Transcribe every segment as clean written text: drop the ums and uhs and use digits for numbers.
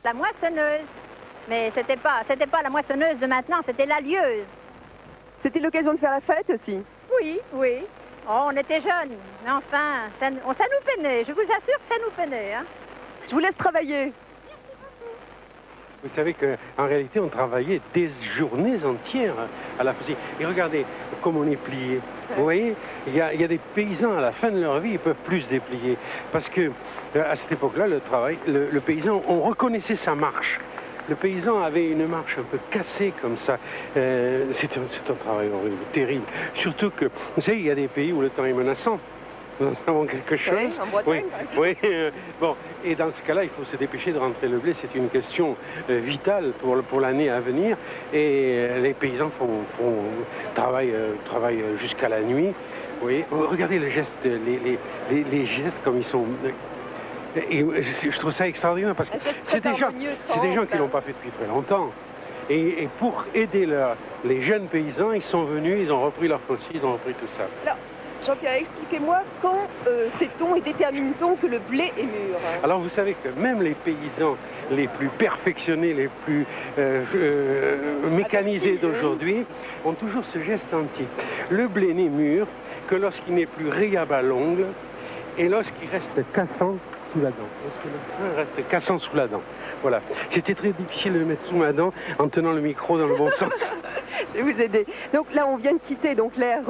La moissonneuse. Mais c'était pas la moissonneuse de maintenant, c'était la lieuse. C'était l'occasion de faire la fête aussi? Oui, oui. Oh, on était jeunes, mais enfin, ça nous peinait. Je vous assure que ça nous peinait. Hein. Je vous laisse travailler. Vous savez qu'en réalité, on travaillait des journées entières à la fusée. Et regardez comme on est plié. Vous voyez, il y a des paysans, à la fin de leur vie, ils peuvent plus se déplier. Parce que à cette époque-là, le paysan, on reconnaissait sa marche. Le paysan avait une marche un peu cassée comme ça. C'est un travail horrible, terrible. Surtout que, vous savez, il y a des pays où le temps est menaçant. Nous en savons quelque chose. Oui, en Bretagne, oui. Bon, et dans ce cas-là, il faut se dépêcher de rentrer le blé. C'est une question vitale pour l'année à venir. Et les paysans travaillent jusqu'à la nuit. Oui. Regardez les gestes, les gestes comme ils sont. Et je trouve ça extraordinaire parce que c'est des gens qui l'ont pas fait depuis très longtemps. Et pour aider les jeunes paysans, ils sont venus, ils ont repris leur fossile, ils ont repris tout ça. Alors, Jean-Pierre, expliquez-moi quand sait-on et détermine-t-on que le blé est mûr? Alors vous savez que même les paysans les plus perfectionnés, les plus mécanisés d'aujourd'hui ont toujours ce geste antique. Le blé n'est mûr que lorsqu'il n'est plus rayé à bas longue et lorsqu'il reste cassant sous la dent. Lorsque le grain reste cassant sous la dent. Voilà. C'était très difficile de le mettre sous ma dent en tenant le micro dans le bon sens. Je vais vous aider. Donc là, on vient de quitter l'ère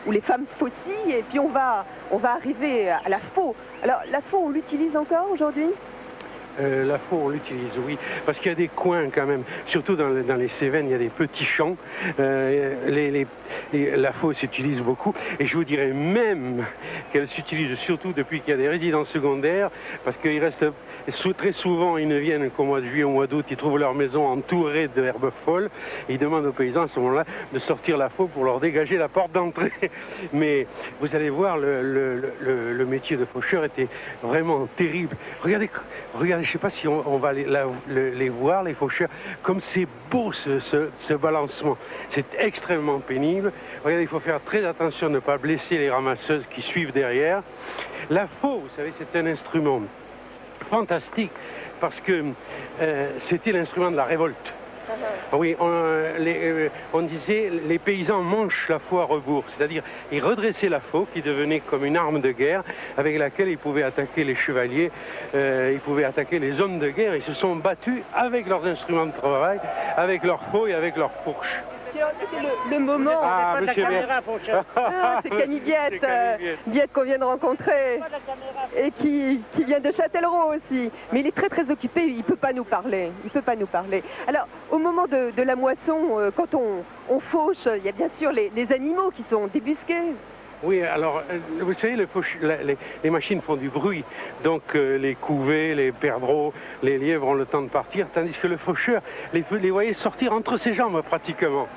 où les femmes faucillent et puis on va arriver à la faux. Alors la faux, on l'utilise encore aujourd'hui? La faux, on l'utilise, oui, parce qu'il y a des coins quand même, surtout dans les Cévennes, il y a des petits champs. La faux s'utilise beaucoup, et je vous dirais même qu'elle s'utilise surtout depuis qu'il y a des résidences secondaires, parce qu'il reste très souvent, ils ne viennent qu'au mois de juillet, au mois d'août, ils trouvent leur maison entourée d'herbes folles, et ils demandent aux paysans à ce moment-là de sortir la faux pour leur dégager la porte d'entrée. Mais vous allez voir, le métier de faucheur était vraiment terrible. Regardez, je ne sais pas si on va les voir, les faucheurs, comme c'est beau ce balancement. C'est extrêmement pénible. Regardez, il faut faire très attention de ne pas blesser les ramasseuses qui suivent derrière. La faux, vous savez, c'est un instrument fantastique parce que c'était l'instrument de la révolte. Oui, on disait les paysans mangent la faux à rebours, c'est-à-dire ils redressaient la faux qui devenait comme une arme de guerre avec laquelle ils pouvaient attaquer les chevaliers, ils pouvaient attaquer les hommes de guerre. Ils se sont battus avec leurs instruments de travail, avec leurs faux et avec leurs fourches. Le moment. Ah, monsieur c'est Camille Biette, Biette qu'on vient de rencontrer et qui vient de Châtellerault aussi. Mais il est très très occupé, il ne peut pas nous parler. Alors, au moment de la moisson, quand on fauche, il y a bien sûr les animaux qui sont débusqués. Oui, alors, vous savez, les machines font du bruit, donc les couvées, les perdreaux, les lièvres ont le temps de partir, tandis que le faucheur, les voyait sortir entre ses jambes pratiquement.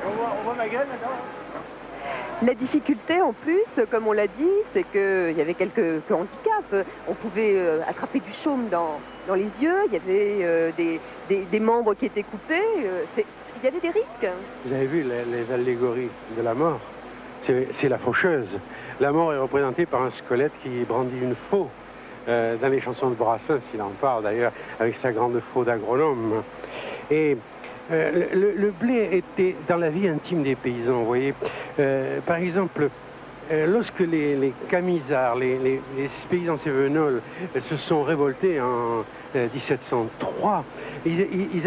On voit ma gueule maintenant. La difficulté en plus, comme on l'a dit, c'est qu'il y avait quelques handicaps. On pouvait attraper du chaume dans les yeux, il y avait des membres qui étaient coupés, il y avait des risques. Vous avez vu les allégories de la mort? C'est la faucheuse. La mort est représentée par un squelette qui brandit une faux. Dans les chansons de Brassens, il en parle d'ailleurs, avec sa grande faux d'agronome. Et le blé était dans la vie intime des paysans, vous voyez. Par exemple, lorsque les camisards, les paysans cévenols se sont révoltés en 1703, ils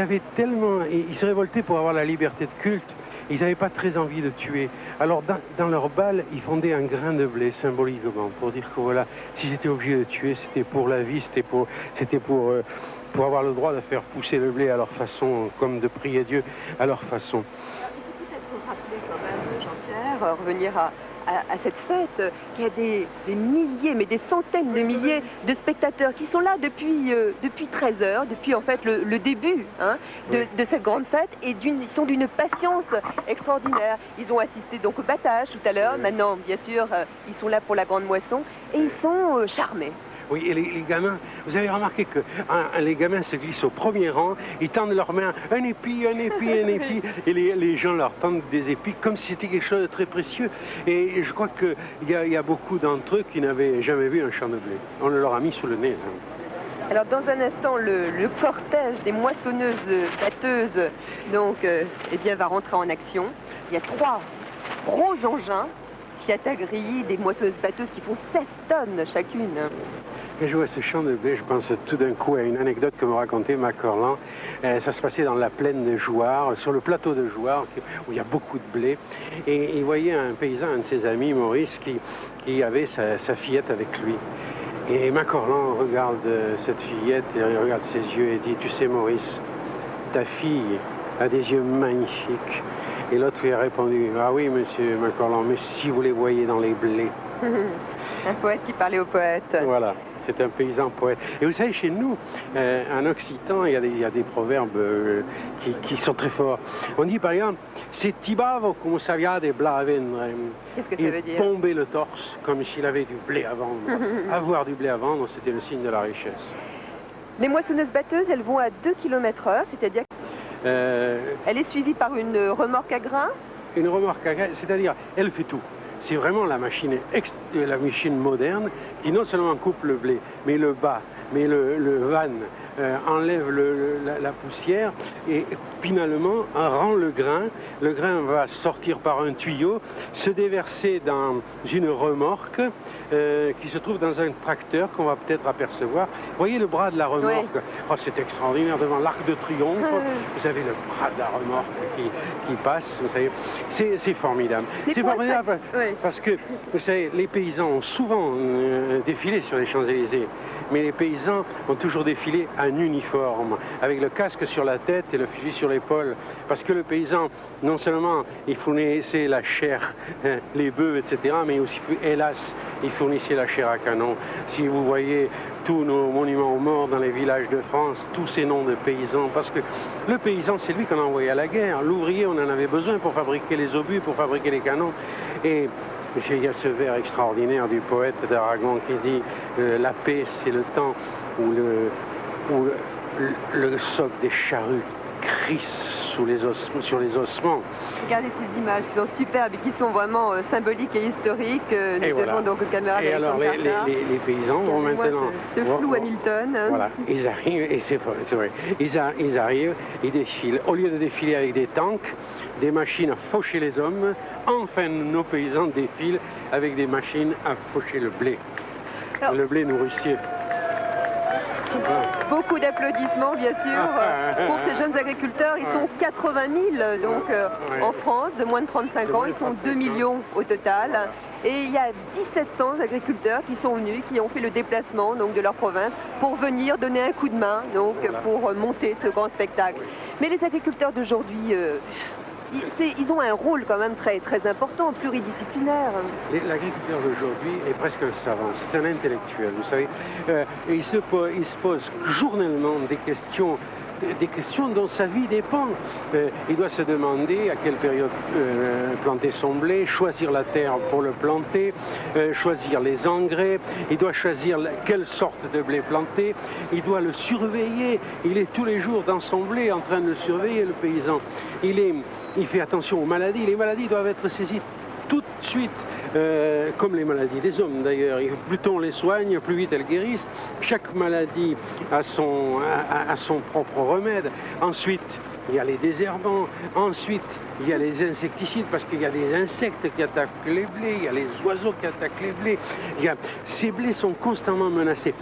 se révoltaient pour avoir la liberté de culte. Ils n'avaient pas très envie de tuer. Alors dans leur bal, ils fondaient un grain de blé symboliquement pour dire que voilà, si j'étais obligé de tuer, c'était pour la vie, c'était pour avoir le droit de faire pousser le blé à leur façon, comme de prier Dieu à leur façon. Il faut peut-être rappeler quand même, Jean-Pierre, revenir à cette fête, qu'il y a des milliers, mais des centaines de milliers de spectateurs qui sont là depuis 13 heures, depuis en fait le début de cette grande fête, et ils sont d'une patience extraordinaire. Ils ont assisté donc au battage tout à l'heure, maintenant bien sûr ils sont là pour la grande moisson, et ils sont charmés. Oui, et les gamins, vous avez remarqué que les gamins se glissent au premier rang, ils tendent leurs mains, un épi, un épi, un épi, et les gens leur tendent des épis comme si c'était quelque chose de très précieux. Et je crois qu'il y a beaucoup d'entre eux qui n'avaient jamais vu un champ de blé. On le leur a mis sous le nez. Alors dans un instant, le cortège des moissonneuses-batteuses donc, eh bien, va rentrer en action. Il y a 3 gros engins, Fiat Agri, des moissonneuses-batteuses qui font 16 tonnes chacune. Quand je vois ce champ de blé, je pense tout d'un coup à une anecdote que me racontait Macorlan. Ça se passait dans la plaine de Jouarre, sur le plateau de Jouarre, où il y a beaucoup de blé. Et il voyait un paysan, un de ses amis, Maurice, qui avait sa fillette avec lui. Et Macorlan regarde cette fillette, et il regarde ses yeux et dit, tu sais Maurice, ta fille a des yeux magnifiques. Et l'autre lui a répondu, ah oui monsieur Macorlan, mais si vous les voyez dans les blés. Un poète qui parlait au poète. Voilà, c'est un paysan poète. Et vous savez, chez nous, en occitan, il y a des proverbes qui sont très forts. On dit par exemple, c'est tibavo como savia de blavendre. Qu'est-ce que ça veut dire? Tomber le torse comme s'il avait du blé à vendre. Avoir du blé à vendre, c'était le signe de la richesse. Les moissonneuses-batteuses, elles vont à 2 km/h, c'est-à-dire elle est suivie par une remorque à grains. Une remorque à grains, c'est-à-dire, elle fait tout. C'est vraiment la machine moderne qui non seulement coupe le blé, mais le bat, mais le vanne, enlève la poussière et finalement rend le grain. Le grain va sortir par un tuyau, se déverser dans une remorque qui se trouve dans un tracteur qu'on va peut-être apercevoir. Vous voyez le bras de la remorque? Oui. Oh, c'est extraordinaire, devant l'Arc de Triomphe, vous avez le bras de la remorque qui passe, vous savez. C'est formidable. C'est formidable parce que, vous savez, les paysans ont souvent défilé sur les Champs-Élysées, mais les paysans ont toujours défilé en uniforme, avec le casque sur la tête et le fusil sur l'épaule. Parce que le paysan, non seulement il fournissait la chair, les bœufs, etc., mais aussi, hélas, il fournissait la chair à canon. Si vous voyez tous nos monuments aux morts dans les villages de France, tous ces noms de paysans, parce que le paysan, c'est lui qu'on a envoyé à la guerre. L'ouvrier, on en avait besoin pour fabriquer les obus, pour fabriquer les canons. Et il y a ce vers extraordinaire du poète d'Aragon qui dit la paix, c'est le temps où le soc des charrues crisse sur les ossements. Regardez ces images qui sont superbes et qui sont vraiment symboliques et historiques. Nous devons donc aux caméras et alors les paysans vont maintenant... Ce flou Hamilton. Voilà, ils arrivent, et c'est vrai, ils arrivent, ils défilent. Au lieu de défiler avec des tanks, des machines à faucher les hommes, enfin nos paysans défilent avec des machines à faucher le blé. Alors, le blé nourricier. Beaucoup d'applaudissements, bien sûr, pour ces jeunes agriculteurs. Ils sont 80 000 donc, en France, de moins de 35 ans. Ils sont 2 millions au total. Et il y a 1700 agriculteurs qui sont venus, qui ont fait le déplacement donc, de leur province pour venir donner un coup de main donc, pour monter ce grand spectacle. Mais les agriculteurs d'aujourd'hui... ils ont un rôle quand même très, très important, pluridisciplinaire. L'agriculteur d'aujourd'hui est presque un savant, c'est un intellectuel, vous savez. Il se pose journellement des questions dont sa vie dépend. Il doit se demander à quelle période planter son blé, choisir la terre pour le planter, choisir les engrais, il doit choisir quelle sorte de blé planter, il doit le surveiller. Il est tous les jours dans son blé en train de le surveiller, le paysan. Il fait attention aux maladies. Les maladies doivent être saisies tout de suite, comme les maladies des hommes d'ailleurs. Plus tôt on les soigne, plus vite elles guérissent. Chaque maladie a son propre remède. Ensuite, il y a les désherbants. Ensuite, il y a les insecticides parce qu'il y a des insectes qui attaquent les blés, il y a les oiseaux qui attaquent les blés. Ces blés sont constamment menacés.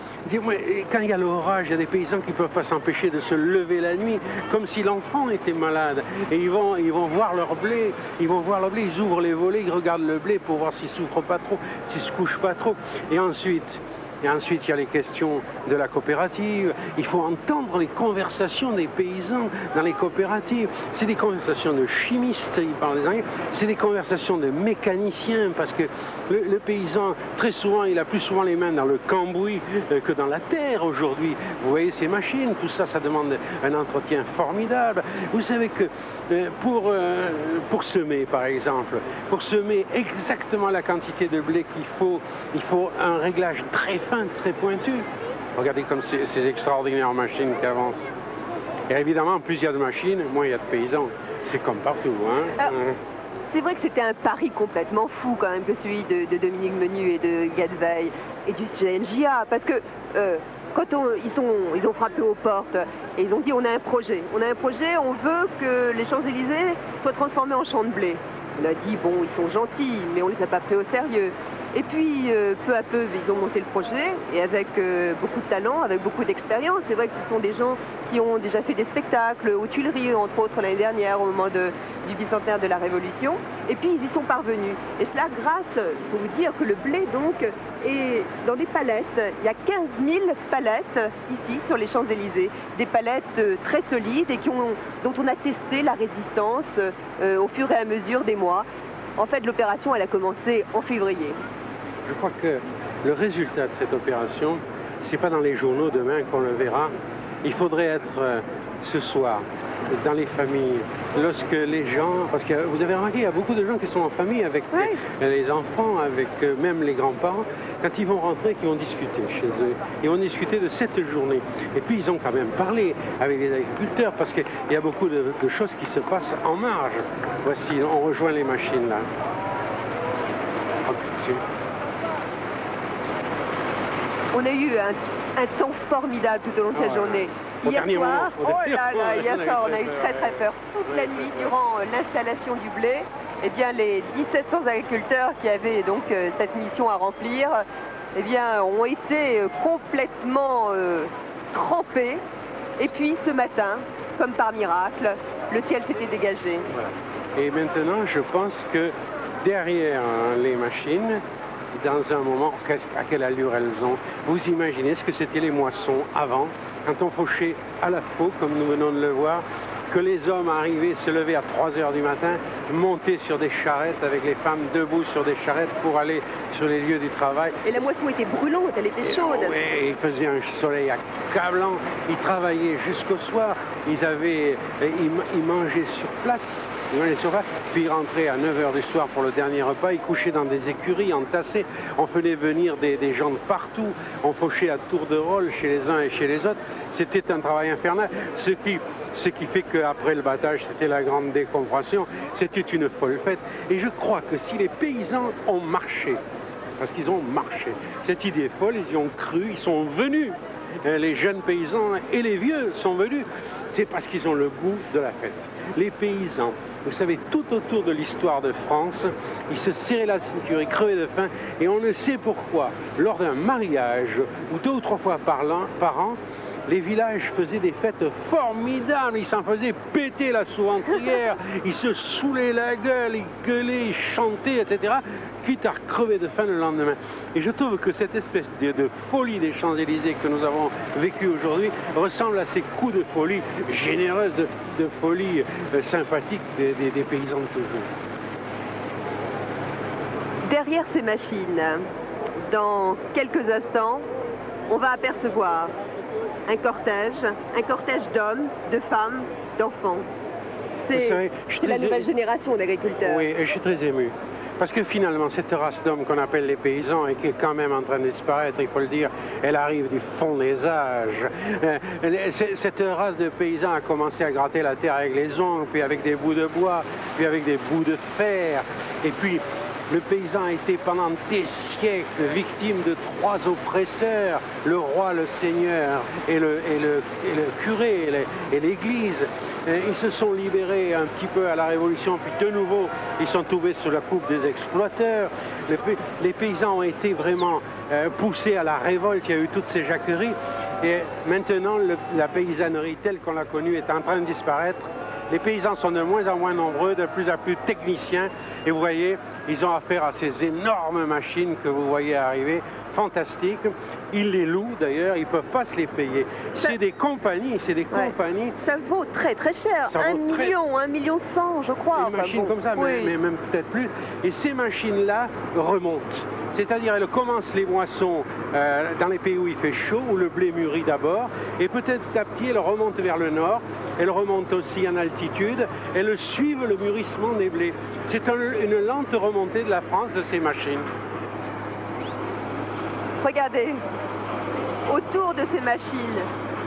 Quand il y a l'orage, il y a des paysans qui ne peuvent pas s'empêcher de se lever la nuit comme si l'enfant était malade. Et ils vont voir leur blé, ils ouvrent les volets, ils regardent le blé pour voir s'il ne souffre pas trop, s'il ne se couche pas trop. Et ensuite, il y a les questions de la coopérative. Il faut entendre les conversations des paysans dans les coopératives. C'est des conversations de chimistes, ils parlent des Anglais. C'est des conversations de mécaniciens, parce que le paysan, très souvent, il a plus souvent les mains dans le cambouis que dans la terre aujourd'hui. Vous voyez ces machines, tout ça, ça demande un entretien formidable. Vous savez que pour semer, par exemple, pour semer exactement la quantité de blé qu'il faut, il faut un réglage très fin, très pointu. Regardez comme ces extraordinaires machines qui avancent. Et évidemment, plus il y a de machines, moins il y a de paysans. C'est comme partout. Hein. C'est vrai que c'était un pari complètement fou quand même que celui de Dominique Menu et de Gadveil et du CNJA. Parce que quand ils ont frappé aux portes et ils ont dit on a un projet, on veut que les Champs-Élysées soient transformés en champs de blé. On a dit bon, ils sont gentils, mais on les a pas pris au sérieux. Et puis, peu à peu, ils ont monté le projet, et avec beaucoup de talent, avec beaucoup d'expérience. C'est vrai que ce sont des gens qui ont déjà fait des spectacles aux Tuileries, entre autres, l'année dernière, au moment du bicentenaire de la Révolution. Et puis, ils y sont parvenus. Et cela grâce, pour vous dire que le blé, donc, est dans des palettes. Il y a 15 000 palettes ici, sur les Champs-Élysées. Des palettes très solides et dont on a testé la résistance au fur et à mesure des mois. En fait, l'opération, elle a commencé en février. Je crois que le résultat de cette opération, c'est pas dans les journaux demain qu'on le verra. Il faudrait être ce soir dans les familles, lorsque les gens, parce que vous avez remarqué, il y a beaucoup de gens qui sont en famille avec les enfants, avec même les grands-parents, quand ils vont rentrer, qui vont discuter chez eux. Ils vont discuter de cette journée. Et puis ils ont quand même parlé avec les agriculteurs, parce qu'il y a beaucoup de choses qui se passent en marge. Voici, on rejoint les machines là. On a eu un temps formidable tout au long de cette journée. Hier soir, on a eu très très peur. Toute la nuit, durant l'installation du blé, eh bien, les 1700 agriculteurs qui avaient donc cette mission à remplir, eh bien, ont été complètement trempés. Et puis ce matin, comme par miracle, le ciel s'était dégagé. Voilà. Et maintenant, je pense que derrière les machines, dans un moment, à quelle allure elles ont. Vous imaginez ce que c'était les moissons avant, quand on fauchait à la faux, comme nous venons de le voir, que les hommes arrivaient, se levaient à 3 h du matin, montaient sur des charrettes avec les femmes debout sur des charrettes pour aller sur les lieux du travail. Et la moisson était brûlante, elle était chaude. Oui, il faisait un soleil accablant, ils travaillaient jusqu'au soir, ils mangeaient sur place. Puis ils rentraient à 9 h du soir pour le dernier repas, ils couchaient dans des écuries entassées, on faisait venir des gens de partout, on fauchait à tour de rôle chez les uns et chez les autres. C'était un travail infernal, ce qui fait qu'après le battage, c'était la grande décompression, c'était une folle fête. Et je crois que si les paysans ont marché, parce qu'ils ont marché, cette idée est folle, ils y ont cru, ils sont venus. Les jeunes paysans et les vieux sont venus, c'est parce qu'ils ont le goût de la fête. Les paysans, vous savez, tout autour de l'histoire de France, ils se serraient la ceinture, ils crevaient de faim, et on ne sait pourquoi, lors d'un mariage, ou 2 ou 3 fois par an, les villages faisaient des fêtes formidables, ils s'en faisaient péter la sous-ventrière, ils se saoulaient la gueule, ils gueulaient, ils chantaient, etc., quitte à crever de faim le lendemain. Et je trouve que cette espèce de folie des Champs-Élysées que nous avons vécue aujourd'hui ressemble à ces coups de folie généreuse, de folie sympathique des paysans de toujours. Derrière ces machines, dans quelques instants, on va apercevoir un cortège d'hommes, de femmes, d'enfants. C'est la nouvelle génération d'agriculteurs. Oui, et je suis très ému. Parce que finalement, cette race d'hommes qu'on appelle les paysans et qui est quand même en train de disparaître, il faut le dire, elle arrive du fond des âges. Cette race de paysans a commencé à gratter la terre avec les ongles, puis avec des bouts de bois, puis avec des bouts de fer. Et puis, le paysan a été pendant des siècles victime de 3 oppresseurs, le roi, le seigneur et le curé et l'église. Ils se sont libérés un petit peu à la Révolution, puis de nouveau, ils sont tombés sous la coupe des exploiteurs. Les paysans ont été vraiment poussés à la révolte, il y a eu toutes ces jacqueries. Et maintenant, la paysannerie telle qu'on l'a connue est en train de disparaître. Les paysans sont de moins en moins nombreux, de plus en plus techniciens. Et vous voyez, ils ont affaire à ces énormes machines que vous voyez arriver, fantastiques. Ils les louent d'ailleurs, ils ne peuvent pas se les payer. C'est des compagnies, compagnies. Ça vaut très très cher, 1 million, 1,1 million, je crois. Une machine comme ça, mais même peut-être plus. Et ces machines-là remontent. C'est-à-dire, elles commencent les moissons dans les pays où il fait chaud, où le blé mûrit d'abord, et peut-être à petit, elles remontent vers le nord, elles remontent aussi en altitude, elles suivent le mûrissement des blés. C'est une lente remontée de la France de ces machines. Regardez, autour de ces machines,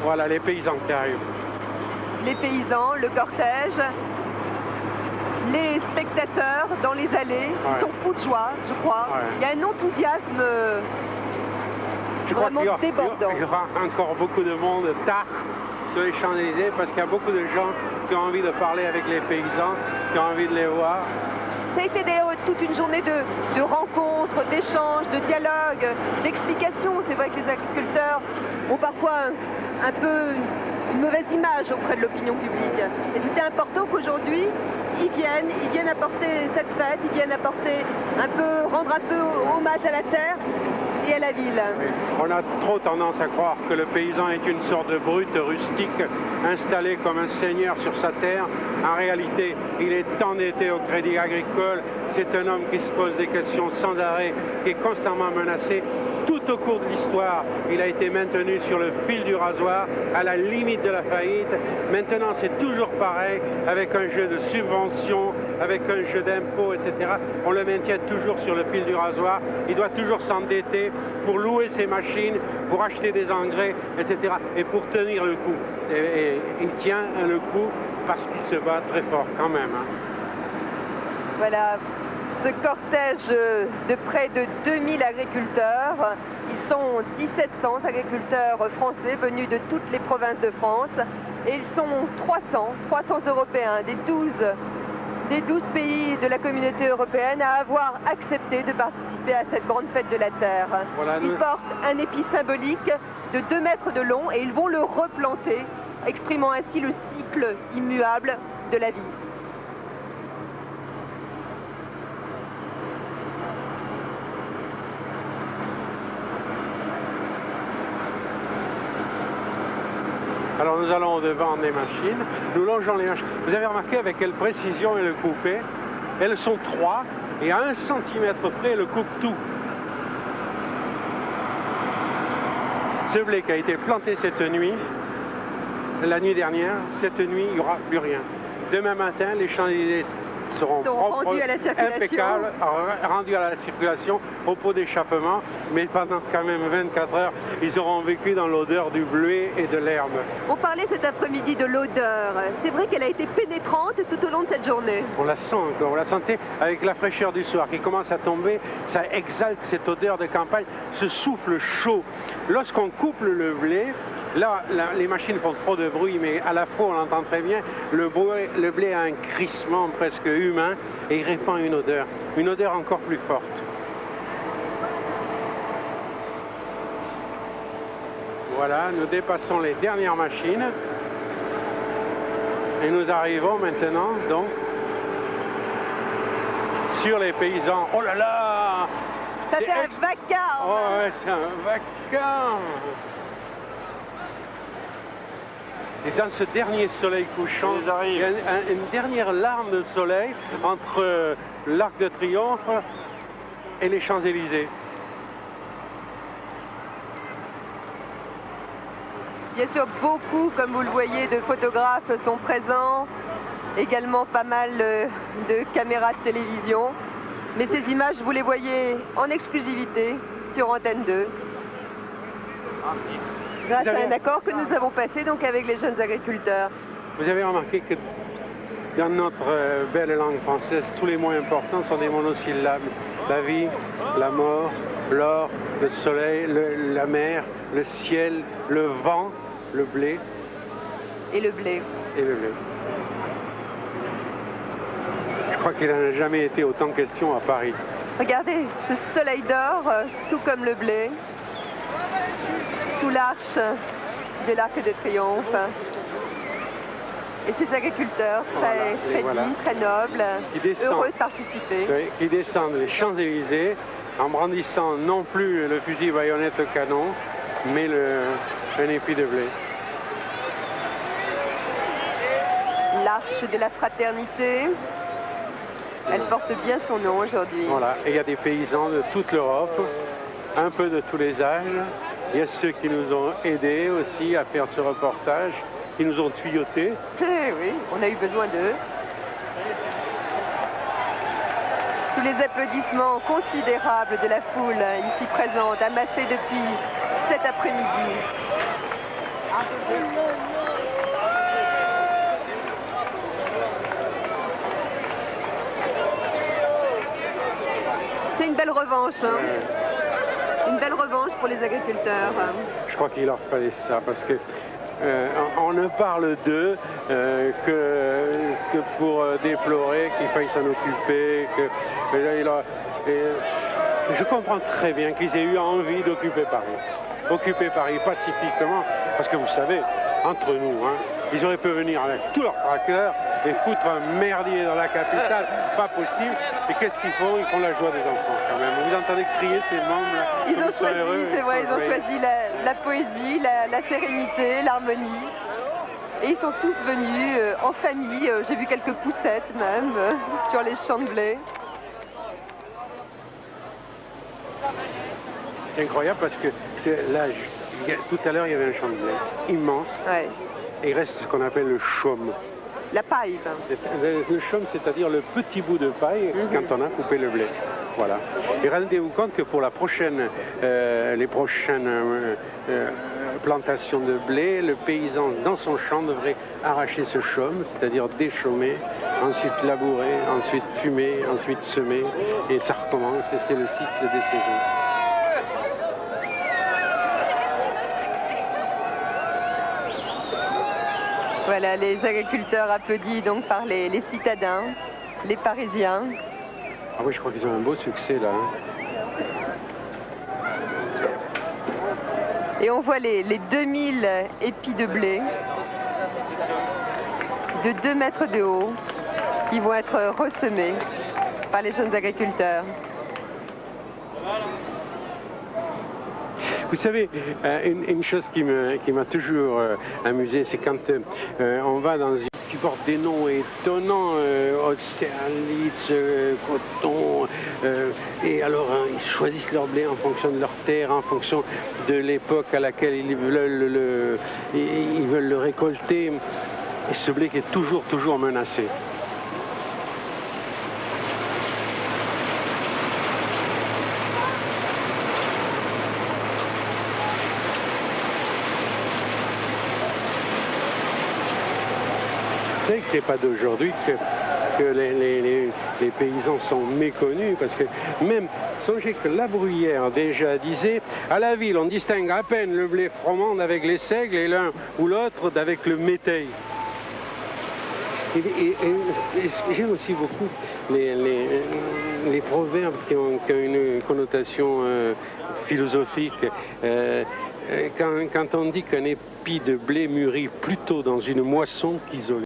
Voilà les paysans qui arrivent. les paysans, le cortège, les spectateurs dans les allées, Ouais. ils sont fous de joie, je crois. Ouais. Il y a un enthousiasme Je crois vraiment qu'il débordant. y aura encore beaucoup de monde tard sur les Champs-Élysées parce qu'il y a beaucoup de gens qui ont envie de parler avec les paysans, qui ont envie de les voir. Ça a été d'ailleurs toute une journée de rencontres, d'échanges, de dialogues, d'explications. C'est vrai que les agriculteurs ont parfois un peu une mauvaise image auprès de l'opinion publique. Et c'était important qu'aujourd'hui, ils viennent apporter cette fête, ils viennent apporter rendre un peu hommage à la terre et à la ville. On a trop tendance à croire que le paysan est une sorte de brute rustique installé comme un seigneur sur sa terre. En réalité, il est endetté au Crédit Agricole. C'est un homme qui se pose des questions sans arrêt, qui est constamment menacé. Tout au cours de l'histoire, il a été maintenu sur le fil du rasoir, à la limite de la faillite. Maintenant, c'est toujours pareil, avec un jeu de subventions, avec un jeu d'impôts, etc. On le maintient toujours sur le fil du rasoir. Il doit toujours s'endetter pour louer ses machines, pour acheter des engrais, etc. Et pour tenir le coup. Et il tient le coup parce qu'il se bat très fort quand même. Hein. Voilà, ce cortège de près de 2000 agriculteurs. Ils sont 1700 agriculteurs français venus de toutes les provinces de France. Et ils sont 300 Européens des 12 pays de la communauté européenne à avoir accepté de participer à cette grande fête de la terre. Voilà, ils portent un épi symbolique de 2 mètres de long et ils vont le replanter, exprimant ainsi le cycle immuable de la vie. Alors nous allons au-devant des machines, nous longeons les machines. Vous avez remarqué avec quelle précision elles le coupaient. Elles sont 3 et à 1 centimètre près, elles coupent tout. Ce blé qui a été planté cette nuit, la nuit dernière, cette nuit, il n'y aura plus rien. Demain matin, les Champs-Élysées seront propres, rendus à la circulation. impeccables, rendus à la circulation, au pot d'échappement, mais pendant quand même 24 heures, ils auront vécu dans l'odeur du blé et de l'herbe. On parlait cet après-midi de l'odeur. C'est vrai qu'elle a été pénétrante tout au long de cette journée. On la sent encore, on la sentait avec la fraîcheur du soir qui commence à tomber, ça exalte cette odeur de campagne, ce souffle chaud. Lorsqu'on coupe le blé, là, les machines font trop de bruit, mais à la fois on l'entend très bien, le blé a un crissement presque humain et il répand une odeur encore plus forte. Voilà, nous dépassons les dernières machines et nous arrivons maintenant donc sur les paysans. Oh là là! Ça fait un vacarme. Oh ouais, c'est un vacarme! Et dans ce dernier soleil couchant, il y a une dernière larme de soleil entre l'Arc de Triomphe et les Champs-Élysées. Bien sûr, beaucoup, comme vous le voyez, de photographes sont présents. Également pas mal de caméras de télévision. Mais ces images, vous les voyez en exclusivité sur Antenne 2. Grâce à un accord que nous avons passé donc avec les jeunes agriculteurs. Vous avez remarqué que dans notre belle langue française, tous les mots importants sont des monosyllabes. La vie, la mort, l'or, le soleil, la mer, le ciel, le vent, le blé. Et le blé. Et le blé. Je crois qu'il n'en a jamais été autant question à Paris. Regardez, ce soleil d'or, tout comme le blé, sous l'arche de l'Arc de Triomphe. Et ces agriculteurs très dignes, très nobles, heureux de participer. Oui, qui descendent les Champs-Élysées en brandissant non plus le fusil baïonnette canon, mais un épi de blé. L'arche de la fraternité, elle porte bien son nom aujourd'hui. Voilà, et il y a des paysans de toute l'Europe, un peu de tous les âges. Il y a ceux qui nous ont aidés aussi à faire ce reportage, qui nous ont tuyautés. Eh oui, on a eu besoin d'eux. sous les applaudissements considérables de la foule ici présente, amassée depuis cet après-midi. C'est une belle revanche, hein. Une belle revanche pour les agriculteurs. Je crois qu'il leur fallait ça, parce que on ne parle d'eux que pour déplorer qu'il faille s'en occuper. Je comprends très bien qu'ils aient eu envie d'occuper Paris. Occuper Paris pacifiquement, parce que vous savez, entre nous, hein, ils auraient pu venir avec tous leurs tracteurs et foutre un merdier dans la capitale, pas possible. Et qu'est-ce qu'ils font? Ils font la joie des enfants quand même. Vous entendez crier ces membres là? Ils ont choisi, c'est vrai, ils ont choisi la poésie, la sérénité, l'harmonie. Et ils sont tous venus en famille. J'ai vu quelques poussettes même sur les champs de blé. C'est incroyable parce que là, tout à l'heure, il y avait un champ de blé immense. Ouais. Et il reste ce qu'on appelle le chaume. La paille. Le chaume, c'est-à-dire le petit bout de paille quand on a coupé le blé. Voilà. Et rendez-vous compte que pour les prochaines plantations de blé, le paysan dans son champ devrait arracher ce chaume, c'est-à-dire déchaumer, ensuite labourer, ensuite fumer, ensuite semer, et ça recommence, et c'est le cycle des saisons. Voilà, les agriculteurs applaudis donc par les citadins, les Parisiens. Ah oui, je crois qu'ils ont un beau succès là. Et on voit les 2000 épis de blé de 2 mètres de haut qui vont être ressemés par les jeunes agriculteurs. Vous savez, une chose qui m'a toujours amusé, c'est quand on va dans une qui porte des noms étonnants, Austerlitz, Coton, et alors ils choisissent leur blé en fonction de leur terre, en fonction de l'époque à laquelle ils veulent le récolter, et ce blé qui est toujours menacé. Vous savez que c'est pas d'aujourd'hui que les paysans sont méconnus, parce que même, songez que La Bruyère déjà disait, à la ville on distingue à peine le blé froment avec les seigles et l'un ou l'autre avec le méteil. Et j'aime aussi beaucoup les proverbes qui ont une connotation philosophique. Quand on dit qu'un épi de blé mûrit plutôt dans une moisson qu'isolé.